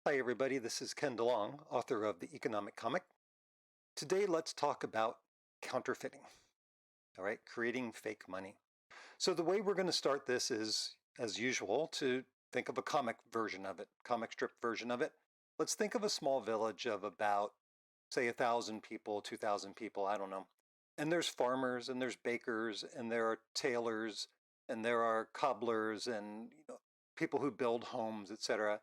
Hi, everybody. This is Ken DeLong, author of The Economic Comic. Today, let's talk about counterfeiting. All right, creating fake money. So, the way we're going to start this is, as usual, to think of a comic version of it, comic strip version of it. Let's think of a small village of about, say, 1,000 people, 2,000 people, I don't know. And there's farmers, and there's bakers, and there are tailors, and there are cobblers, and people who build homes, etc.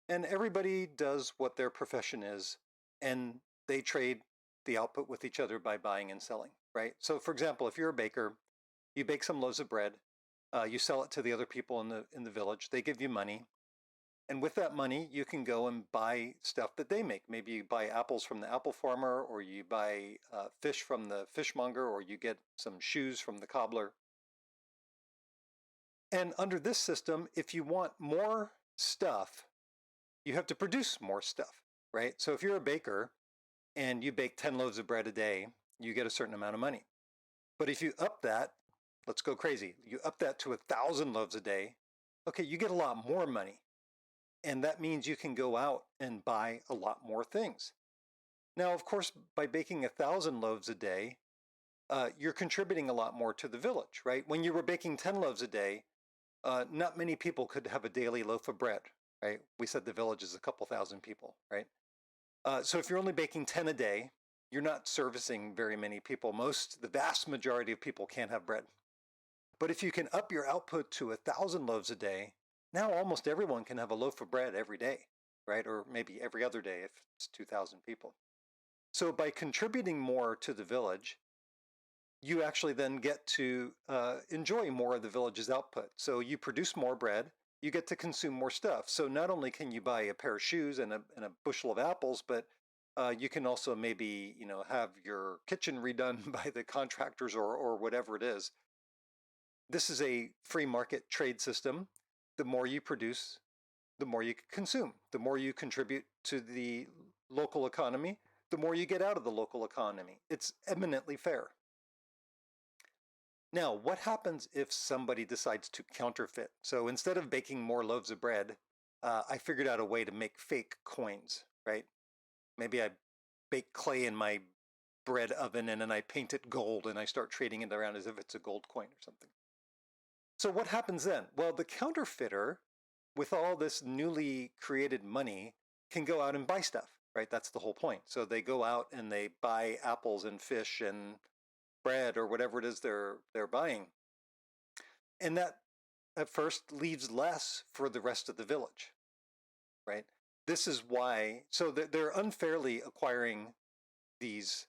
And everybody does what their profession is, and they trade the output with each other by buying and selling, right? So, for example, if you're a baker, you bake some loaves of bread, you sell it to the other people in the village. They give you money, and with that money, you can go and buy stuff that they make. Maybe you buy apples from the apple farmer, or you buy fish from the fishmonger, or you get some shoes from the cobbler. And under this system, if you want more stuff, you have to produce more stuff, right? So if you're a baker and you bake 10 loaves of bread a day, you get a certain amount of money. But if you up that, let's go crazy, you up that to 1,000 loaves a day, okay, you get a lot more money. And that means you can go out and buy a lot more things. Now, of course, by baking 1,000 loaves a day, you're contributing a lot more to the village, right? When you were baking 10 loaves a day, not many people could have a daily loaf of bread, right? We said the village is a couple thousand people, right? So if you're only baking 10 a day, you're not servicing very many people. The vast majority of people can't have bread. But if you can up your output to 1,000 loaves a day, now almost everyone can have a loaf of bread every day, right? Or maybe every other day if it's 2,000 people. So by contributing more to the village, you actually then get to enjoy more of the village's output. So you produce more bread, you get to consume more stuff. So not only can you buy a pair of shoes and a bushel of apples, but you can also maybe have your kitchen redone by the contractors or whatever it is. This is a free market trade system. The more you produce, the more you consume. The more you contribute to the local economy, the more you get out of the local economy. It's eminently fair. Now, what happens if somebody decides to counterfeit? So instead of baking more loaves of bread, I figured out a way to make fake coins, right? Maybe I bake clay in my bread oven and then I paint it gold and I start trading it around as if it's a gold coin or something. So what happens then? Well, the counterfeiter, with all this newly created money, can go out and buy stuff, right? That's the whole point. So they go out and they buy apples and fish and bread or whatever it is they're buying. And that at first leaves less for the rest of the village, right? This is why, so they're unfairly acquiring these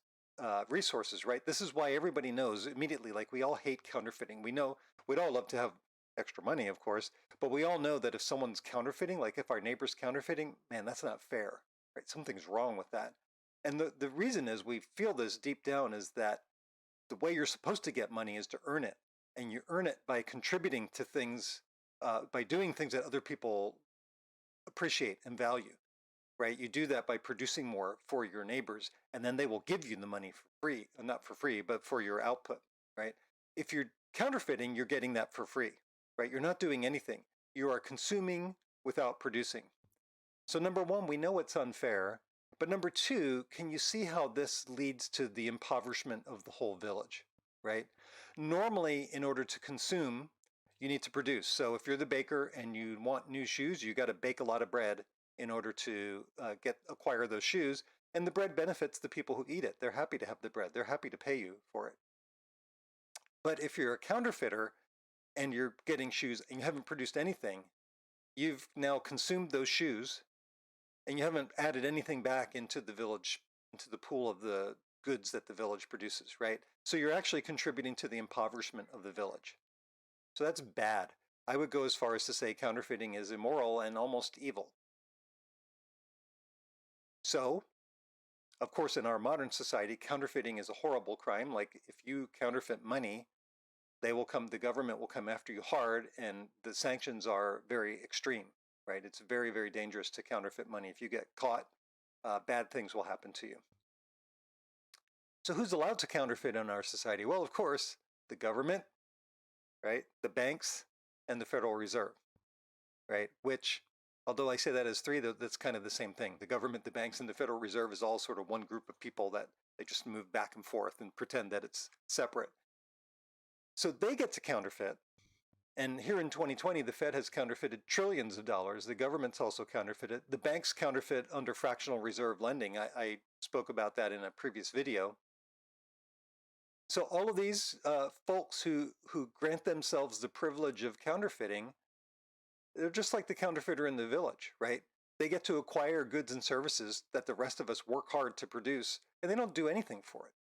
resources, right? This is why everybody knows immediately, like we all hate counterfeiting. We know we'd all love to have extra money, of course, but we all know that if someone's counterfeiting, like if our neighbor's counterfeiting, man, that's not fair, right? Something's wrong with that. And the reason is we feel this deep down is that the way you're supposed to get money is to earn it. And you earn it by contributing to things, by doing things that other people appreciate and value, right? You do that by producing more for your neighbors, and then they will give you the money for free, not for free, but for your output, right? If you're counterfeiting, you're getting that for free, right? You're not doing anything. You are consuming without producing. So number one, we know it's unfair. But number two, can you see how this leads to the impoverishment of the whole village, right? Normally, in order to consume, you need to produce. So if you're the baker and you want new shoes, you got to bake a lot of bread in order to acquire those shoes. And the bread benefits the people who eat it. They're happy to have the bread. They're happy to pay you for it. But if you're a counterfeiter and you're getting shoes and you haven't produced anything, you've now consumed those shoes and you haven't added anything back into the village, into the pool of the goods that the village produces, right? So you're actually contributing to the impoverishment of the village. So that's bad. I would go as far as to say counterfeiting is immoral and almost evil. So, of course, in our modern society, counterfeiting is a horrible crime. Like if you counterfeit money, the government will come after you hard, and the sanctions are very extreme, right? It's very, very dangerous to counterfeit money. If you get caught, bad things will happen to you. So who's allowed to counterfeit in our society? Well, of course, the government, right? The banks and the Federal Reserve, right? Which Although I say that as three, that's kind of the same thing. The government, the banks, and the Federal Reserve is all sort of one group of people that they just move back and forth and pretend that it's separate. So they get to counterfeit. And here in 2020, the Fed has counterfeited trillions of dollars. The government's also counterfeited. The banks counterfeit under fractional reserve lending. I spoke about that in a previous video. So all of these folks who grant themselves the privilege of counterfeiting, they're just like the counterfeiter in the village, right? They get to acquire goods and services that the rest of us work hard to produce, and they don't do anything for it,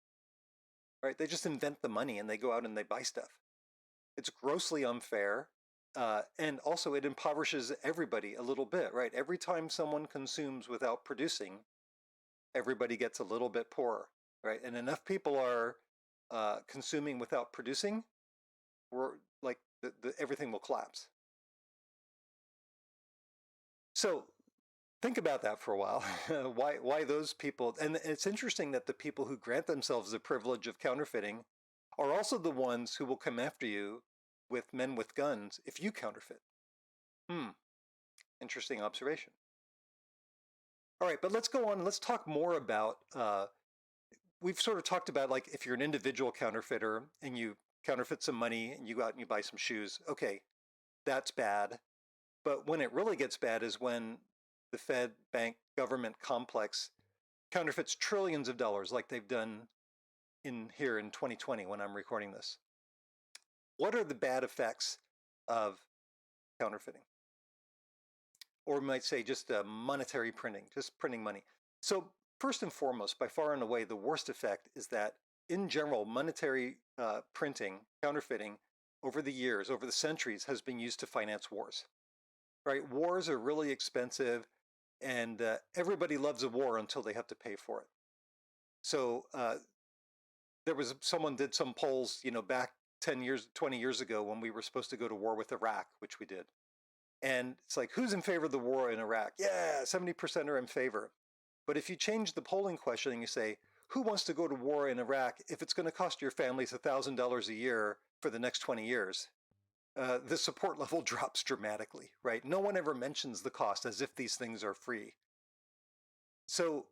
right? They just invent the money and they go out and they buy stuff. It's grossly unfair. And also, it impoverishes everybody a little bit, right? Every time someone consumes without producing, everybody gets a little bit poorer, right? And enough people are consuming without producing, we're like everything will collapse. So think about that for a while. Why those people? And it's interesting that the people who grant themselves the privilege of counterfeiting are also the ones who will come after you with men with guns if you counterfeit. Hmm, interesting observation. All right, but let's go on. Let's talk more about. We've sort of talked about like if you're an individual counterfeiter and you counterfeit some money and you go out and you buy some shoes. Okay, that's bad. But when it really gets bad is when the Fed, bank, government complex counterfeits trillions of dollars like they've done in here in 2020 when I'm recording this. What are the bad effects of counterfeiting? Or we might say just monetary printing, just printing money. So first and foremost, by far and away, the worst effect is that in general, monetary printing, counterfeiting, over the years, over the centuries, has been used to finance wars. Right? Wars are really expensive, and everybody loves a war until they have to pay for it. So there was someone did some polls, back 10 years, 20 years ago when we were supposed to go to war with Iraq, which we did. And it's like, who's in favor of the war in Iraq? Yeah, 70% are in favor. But if you change the polling question and you say, who wants to go to war in Iraq if it's going to cost your families $1,000 a year for the next 20 years? The support level drops dramatically, right? No one ever mentions the cost as if these things are free. So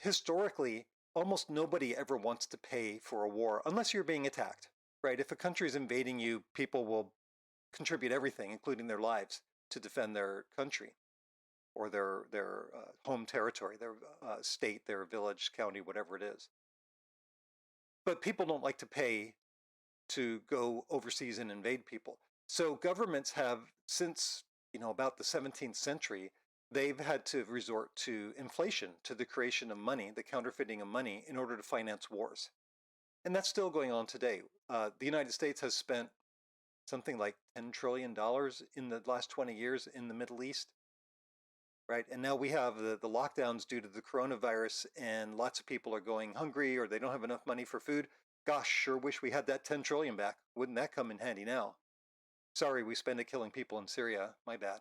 historically, almost nobody ever wants to pay for a war unless you're being attacked, right? If a country is invading you, people will contribute everything, including their lives, to defend their country or their home territory, their state, their village, county, whatever it is. But people don't like to pay to go overseas and invade people. So governments have, since about the 17th century, they've had to resort to inflation, to the creation of money, the counterfeiting of money, in order to finance wars. And that's still going on today. The United States has spent something like $10 trillion in the last 20 years in the Middle East, right? And now we have the lockdowns due to the coronavirus, and lots of people are going hungry or they don't have enough money for food. Gosh, sure wish we had that 10 trillion back. Wouldn't that come in handy now? Sorry, we spend it killing people in Syria. My bad.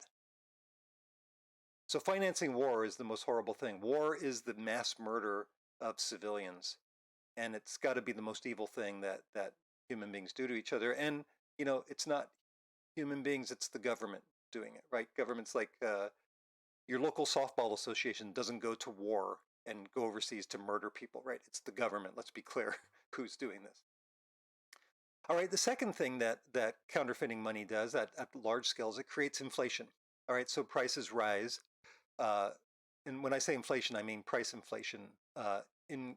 So financing war is the most horrible thing. War is the mass murder of civilians, and it's got to be the most evil thing that human beings do to each other. And it's not human beings; it's the government doing it, right? Governments like your local softball association doesn't go to war and go overseas to murder people, right? It's the government. Let's be clear who's doing this. All right, the second thing that counterfeiting money does at large scales, it creates inflation. All right, so prices rise. Uh, and when I say inflation, I mean price inflation. In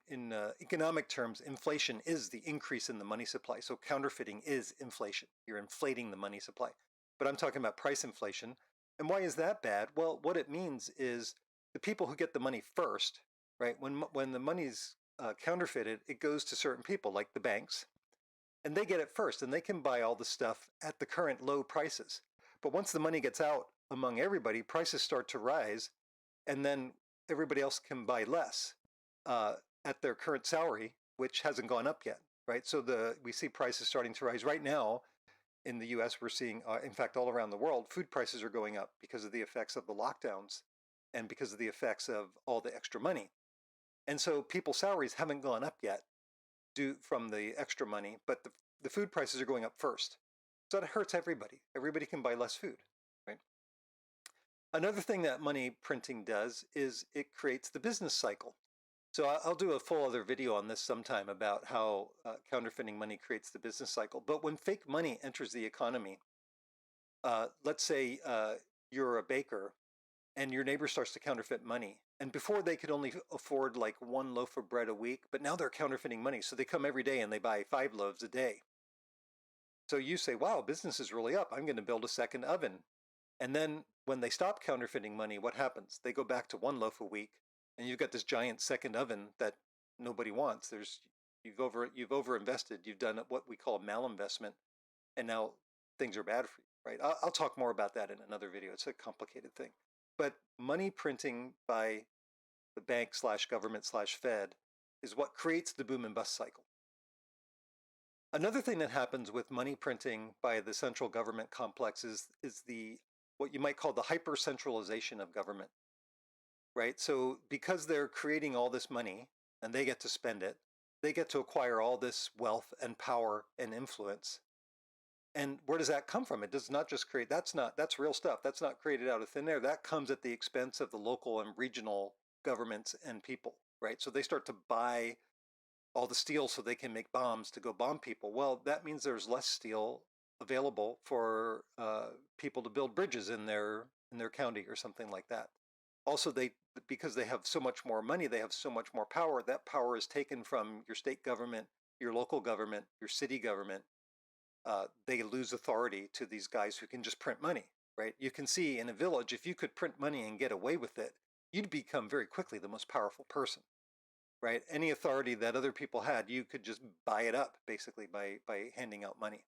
economic terms, inflation is the increase in the money supply. So counterfeiting is inflation. You're inflating the money supply. But I'm talking about price inflation. And why is that bad? Well, what it means is the people who get the money first, right? When the money's counterfeited, it goes to certain people like the banks, and they get it first, and they can buy all the stuff at the current low prices. But once the money gets out among everybody, prices start to rise, and then everybody else can buy less at their current salary, which hasn't gone up yet, right? So we see prices starting to rise right now. In the US, we're seeing, in fact, all around the world, food prices are going up because of the effects of the lockdowns and because of the effects of all the extra money. And so people's salaries haven't gone up yet due from the extra money, but the food prices are going up first. So that hurts everybody. Everybody can buy less food, right? Another thing that money printing does is it creates the business cycle. So I'll do a full other video on this sometime about how counterfeiting money creates the business cycle. But when fake money enters the economy, let's say you're a baker and your neighbor starts to counterfeit money. And before they could only afford like one loaf of bread a week, but now they're counterfeiting money. So they come every day and they buy 5 loaves a day. So you say, wow, business is really up. I'm going to build a second oven. And then when they stop counterfeiting money, what happens? They go back to one loaf a week, and you've got this giant second oven that nobody wants. You've over invested. You've done what we call malinvestment, and now things are bad for you, right? I'll talk more about that in another video. It's a complicated thing, but money printing by the bank slash government slash Fed is what creates the boom and bust cycle. Another thing that happens with money printing by the central government complex is the what you might call the hyper centralization of government, right? So because they're creating all this money and they get to spend it, they get to acquire all this wealth and power and influence. And where does that come from? It does not just create, that's real stuff. That's not created out of thin air. That comes at the expense of the local and regional governments and people, right? So they start to buy all the steel so they can make bombs to go bomb people. Well, that means there's less steel available for people to build bridges in their county or something like that. Also, they because they have so much more money, they have so much more power. That power is taken from your state government, your local government, your city government. They lose authority to these guys who can just print money, right? You can see in a village, if you could print money and get away with it, you'd become very quickly the most powerful person, right? Any authority that other people had, you could just buy it up basically by handing out money.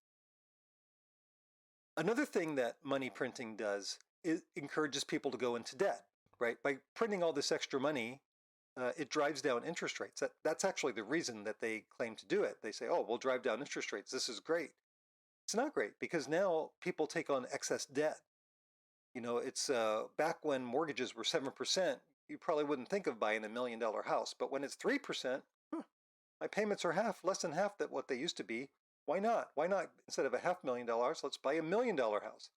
Another thing that money printing does is encourages people to go into debt, right? By printing all this extra money, it drives down interest rates. That's actually the reason that they claim to do it. They say, oh, we'll drive down interest rates. This is great. It's not great because now people take on excess debt. You know, it's back when mortgages were 7%, you probably wouldn't think of buying $1 million house. But when it's 3%, my payments are less than half that what they used to be. Why not? Why not? Instead of $500,000, let's buy $1 million house,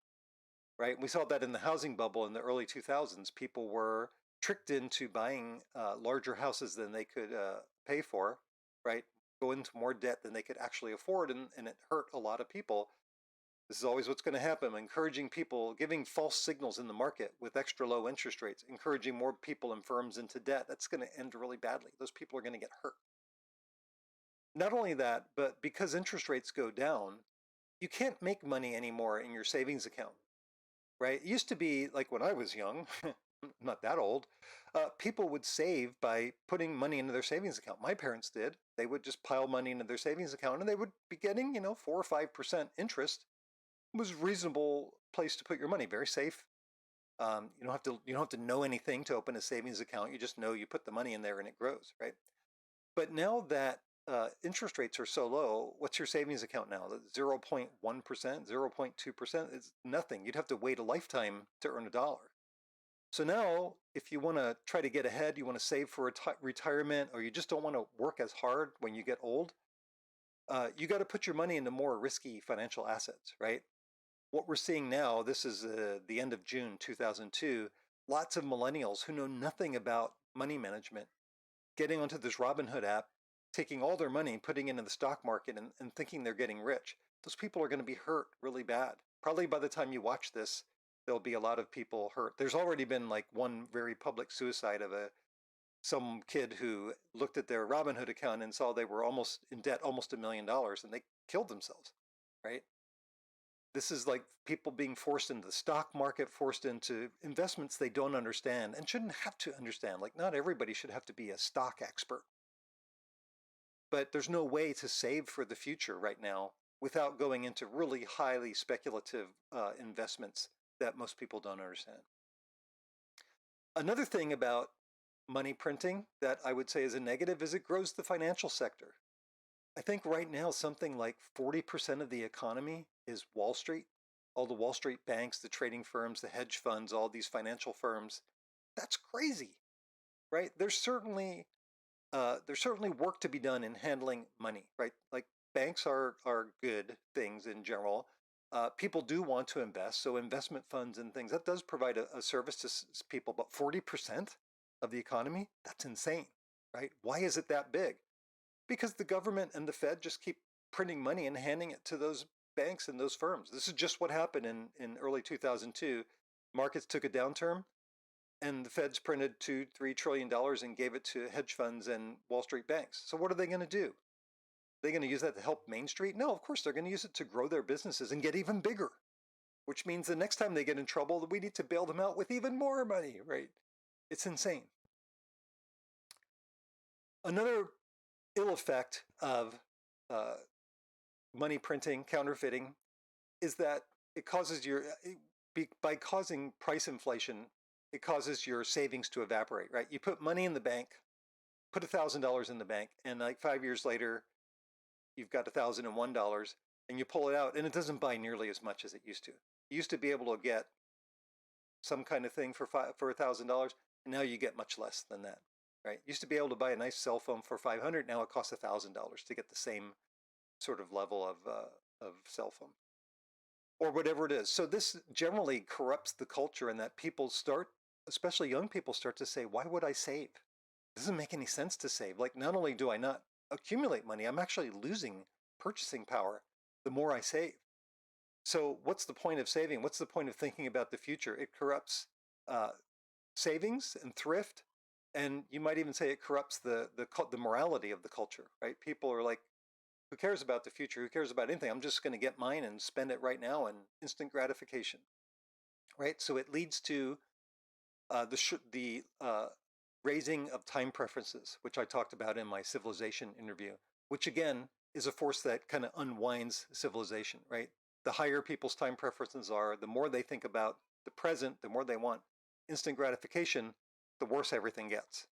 right? We saw that in the housing bubble in the early 2000s. People were tricked into buying larger houses than they could pay for, right? Go into more debt than they could actually afford, and it hurt a lot of people. This is always what's going to happen. I'm encouraging people, giving false signals in the market with extra low interest rates, encouraging more people and firms into debt. That's going to end really badly. Those people are going to get hurt. Not only that, but because interest rates go down, you can't make money anymore in your savings account, right? It used to be like when I was young, not that old, people would save by putting money into their savings account. My parents did. They would just pile money into their savings account and they would be getting, 4 or 5% interest. It was a reasonable place to put your money, very safe. You don't have to know anything to open a savings account. You just know you put the money in there and it grows, right? But now that interest rates are so low, what's your savings account now? 0.1%, 0.2%? It's nothing. You'd have to wait a lifetime to earn a dollar. So now, if you want to try to get ahead, you want to save for retirement, or you just don't want to work as hard when you get old, you got to put your money into more risky financial assets, right? What we're seeing now, this is the end of June 2002, lots of millennials who know nothing about money management getting onto this Robinhood app, taking all their money, putting it into the stock market, and thinking they're getting rich. Those people are going to be hurt really bad. Probably by the time you watch this, there'll be a lot of people hurt. There's already been like one very public suicide of some kid who looked at their Robinhood account and saw they were almost in debt, almost $1 million, and they killed themselves, right? This is like people being forced into the stock market, forced into investments they don't understand and shouldn't have to understand. Like, not everybody should have to be a stock expert. But there's no way to save for the future right now without going into really highly speculative investments that most people don't understand. Another thing about money printing that I would say is a negative is it grows the financial sector. I think right now something like 40% of the economy is Wall Street. All the Wall Street banks, the trading firms, the hedge funds, all these financial firms. That's crazy, right? There's certainly work to be done in handling money, right? Like banks are good things in general, people do want to invest. So investment funds and things, that does provide a service to people, but 40% of the economy, that's insane, right? Why is it that big? Because the government and the Fed just keep printing money and handing it to those banks and those firms. This is just what happened in early 2002. Markets took a downturn and the Fed's printed $2-3 trillion and gave it to hedge funds and Wall Street banks. So what are they going to do? They're going to use that to help Main Street? No, of course they're going to use it to grow their businesses and get even bigger, which means the next time they get in trouble, we need to bail them out with even more money, right? It's insane. Another ill effect of uh, money printing, counterfeiting, is that it causes by causing price inflation, it causes your savings to evaporate, right? You put money in the bank, put $1,000 in the bank, and like 5 years later, you've got $1,001, and you pull it out, and it doesn't buy nearly as much as it used to. You used to be able to get some kind of thing for $1,000, and now you get much less than that, right? You used to be able to buy a nice cell phone for $500. Now it costs $1,000 to get the same sort of level of cell phone or whatever it is. So this generally corrupts the culture, and that people start, especially young people, start to say, why would I save? It doesn't make any sense to save. Like, not only do I not accumulate money, I'm actually losing purchasing power the more I save. So what's the point of saving? What's the point of thinking about the future? It corrupts uh, savings and thrift, and you might even say it corrupts the morality of the culture, right? People are like, who cares about the future? Who cares about anything? I'm just going to get mine and spend it right now and instant gratification, right? So it leads to the raising of time preferences, which I talked about in my civilization interview, which again is a force that kind of unwinds civilization, right? The higher people's time preferences are, the more they think about the present, the more they want instant gratification, the worse everything gets,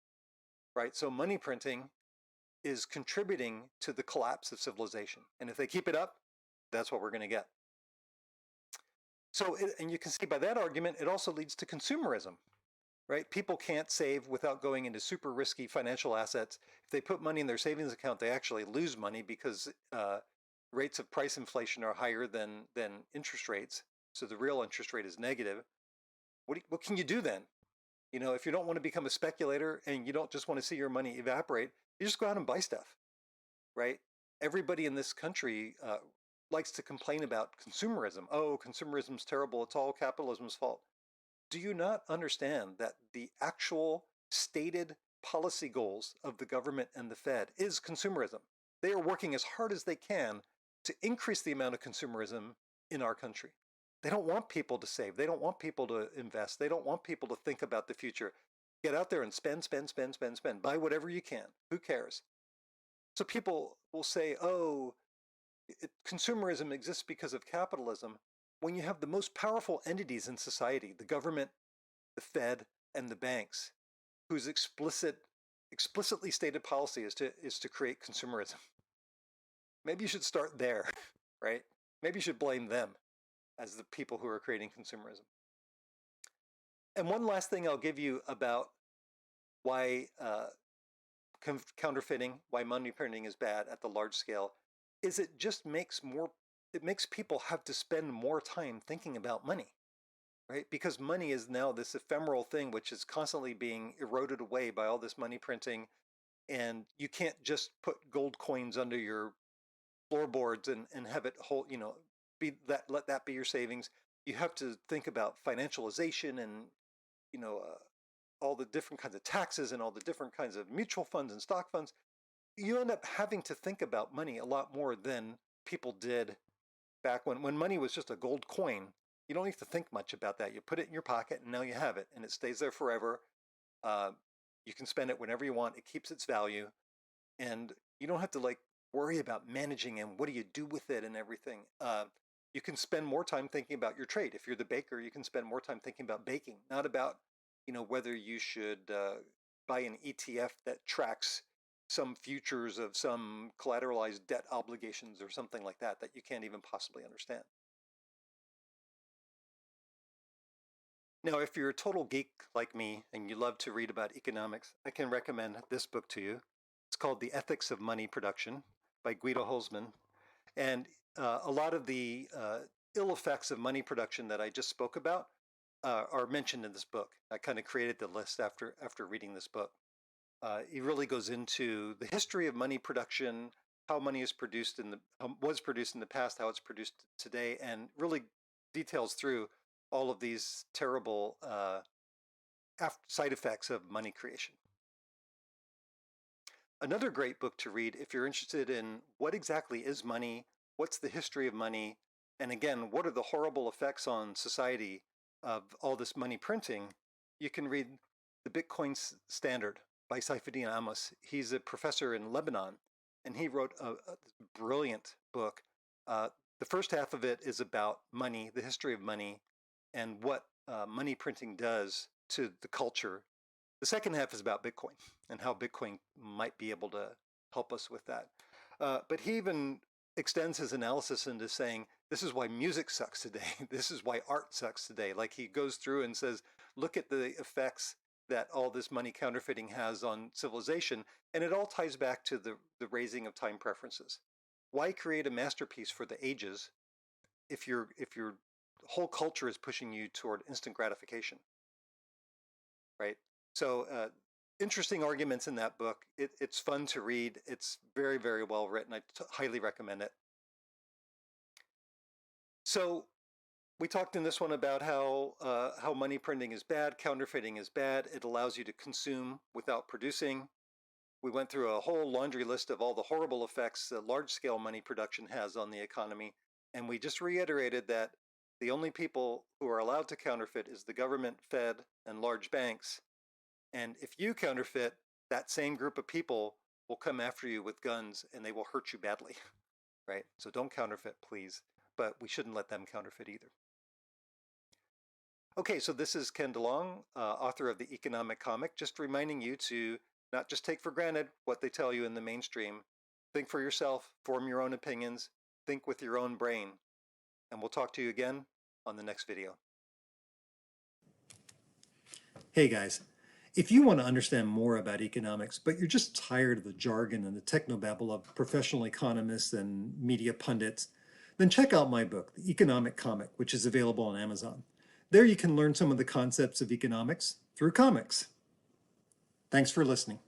right? So money printing is contributing to the collapse of civilization. And if they keep it up, that's what we're going to get. So, and you can see by that argument, it also leads to consumerism, right? People can't save without going into super risky financial assets. If they put money in their savings account, they actually lose money because rates of price inflation are higher than interest rates. So the real interest rate is negative. What can you do then? You know, if you don't want to become a speculator and you don't just want to see your money evaporate, you just go out and buy stuff, right? Everybody in this country likes to complain about consumerism. Oh, consumerism's terrible. It's all capitalism's fault. Do you not understand that the actual stated policy goals of the government and the Fed is consumerism? They are working as hard as they can to increase the amount of consumerism in our country. They don't want people to save. They don't want people to invest. They don't want people to think about the future. Get out there and spend, spend, spend, spend, spend. Buy whatever you can. Who cares? So people will say, oh, consumerism exists because of capitalism. When you have the most powerful entities in society, the government, the Fed, and the banks, whose explicitly stated policy is to create consumerism. Maybe you should start there, right? Maybe you should blame them as the people who are creating consumerism. And one last thing I'll give you about why counterfeiting, why money printing is bad at the large scale, is it just makes people have to spend more time thinking about money, right? Because money is now this ephemeral thing which is constantly being eroded away by all this money printing, and you can't just put gold coins under your floorboards and have it hold, let that be your savings. You have to think about financialization and you know uh, all the different kinds of taxes and all the different kinds of mutual funds and stock funds. You end up having to think about money a lot more than people did back when money was just a gold coin. You don't need to think much about that. You put it in your pocket and now you have it and it stays there forever. Uh, you can spend it whenever you want. It keeps its value, and you don't have to like worry about managing and what do you do with it and everything. You can spend more time thinking about your trade. If you're the baker, you can spend more time thinking about baking, not about whether you should buy an ETF that tracks some futures of some collateralized debt obligations or something like that that you can't even possibly understand. Now, if you're a total geek like me and you love to read about economics, I can recommend this book to you. It's called The Ethics of Money Production by Guido Hulsmann. And a lot of the ill effects of money production that I just spoke about are mentioned in this book. I kind of created the list after reading this book. He really goes into the history of money production, how money is produced was produced in the past, how it's produced today, and really details through all of these terrible side effects of money creation. Another great book to read if you're interested in what exactly is money, what's the history of money, and again, what are the horrible effects on society of all this money printing, you can read The Bitcoin Standard by Saifuddin Amos. He's a professor in Lebanon, and he wrote a brilliant book. The first half of it is about money, the history of money, and what money printing does to the culture. The second half is about Bitcoin and how Bitcoin might be able to help us with that. But he even extends his analysis into saying, this is why music sucks today. This is why art sucks today. Like he goes through and says, look at the effects that all this money counterfeiting has on civilization. And it all ties back to the raising of time preferences. Why create a masterpiece for the ages if your whole culture is pushing you toward instant gratification, right? So interesting arguments in that book. It's fun to read. It's very, very well written. I highly recommend it. So we talked in this one about how money printing is bad, counterfeiting is bad. It allows you to consume without producing. We went through a whole laundry list of all the horrible effects that large-scale money production has on the economy. And we just reiterated that the only people who are allowed to counterfeit is the government, Fed, and large banks. And if you counterfeit, that same group of people will come after you with guns and they will hurt you badly, right? So don't counterfeit, please. But we shouldn't let them counterfeit either. Okay, so this is Ken DeLong, author of The Economic Comic, just reminding you to not just take for granted what they tell you in the mainstream. Think for yourself, form your own opinions, think with your own brain. And we'll talk to you again on the next video. Hey guys, if you want to understand more about economics, but you're just tired of the jargon and the technobabble of professional economists and media pundits, then check out my book, The Economic Comic, which is available on Amazon. There you can learn some of the concepts of economics through comics. Thanks for listening.